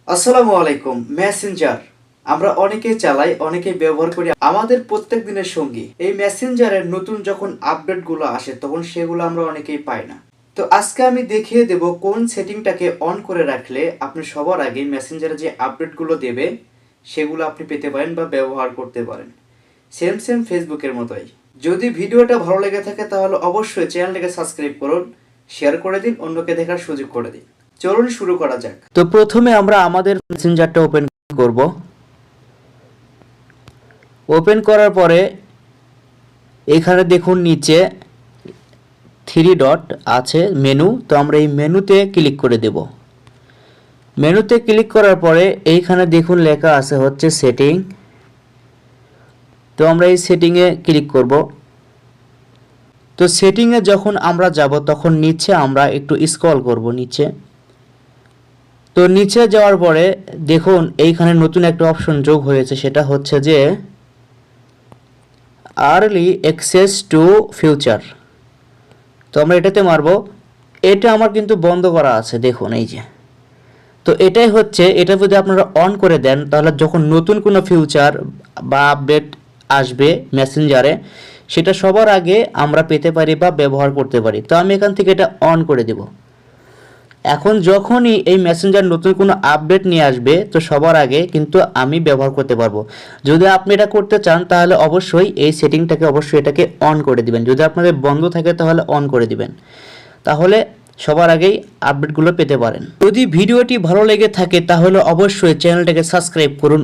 আসসালামু আলাইকুম। মেসেঞ্জার আমরা অনেকেই চালাই, অনেকেই ব্যবহার করি, আমাদের প্রত্যেক দিনের সঙ্গী। এই মেসেঞ্জারের নতুন যখন আপডেটগুলো আসে তখন সেগুলো আমরা অনেকেই পাই না। তো আজকে আমি দেখিয়ে দেব কোন সেটিংটাকে অন করে রাখলে আপনি সবার আগে মেসেঞ্জারে যে আপডেটগুলো দেবে সেগুলো আপনি পেতে পারেন বা ব্যবহার করতে পারেন। সেম ফেসবুকের মতোই। যদি ভিডিওটা ভালো লেগে থাকে তাহলে অবশ্যই চ্যানেলটাকে সাবস্ক্রাইব করুন, শেয়ার করে দিন, অন্যকে দেখার সুযোগ করে দিন। চলুন শুরু করা যাক। তো প্রথমে আমরা আমাদের মেসেঞ্জারটা ওপেন করব। ওপেন করার পরে এখানে দেখুন নিচে 3 ডট আছে মেনু, তো আমরা এই মেনুতে ক্লিক করে দেব। মেনুতে ক্লিক করার পরে এইখানে দেখুন লেখা আছে হচ্ছে সেটিং, তো আমরা এই সেটিংয়ে ক্লিক করব। তো সেটিংয়ে যখন আমরা যাব তখন নিচে আমরা একটু স্ক্রল করব নিচে। তো নিচে যাওয়ার পরে দেখুন এইখানে নতুন একটা অপশন যোগ হয়েছে, সেটা হচ্ছে যে আর্লি অ্যাক্সেস টু ফিউচার। তো আমরা এটাতে মারবো। এটা আমার কিন্তু বন্ধ করা আছে, দেখুন এই যে। তো এটাই হচ্ছে, এটা যদি আপনারা অন করে দেন তাহলে যখন নতুন কোনো ফিউচার বা আপডেট আসবে মেসেঞ্জারে সেটা সবার আগে আমরা পেতে পারি বা ব্যবহার করতে পারি। তো আমি এখান থেকে এটা অন করে দেব। এখন যখনই এই মেসেঞ্জার নতুন কোনো আপডেট নিয়ে আসবে তো সবার আগে কিন্তু আমি ব্যবহার করতে পারবো। যদি আপনি এটা করতে চান তাহলে অবশ্যই এই সেটিংটাকে অবশ্যই এটাকে অন করে দিবেন। যদি আপনাদের বন্ধ থাকে তাহলে অন করে দিবেন, তাহলে সবার আগেই আপডেটগুলো পেতে পারেন। যদি ভিডিওটি ভালো লেগে থাকে তাহলে অবশ্যই চ্যানেলটাকে সাবস্ক্রাইব করুন।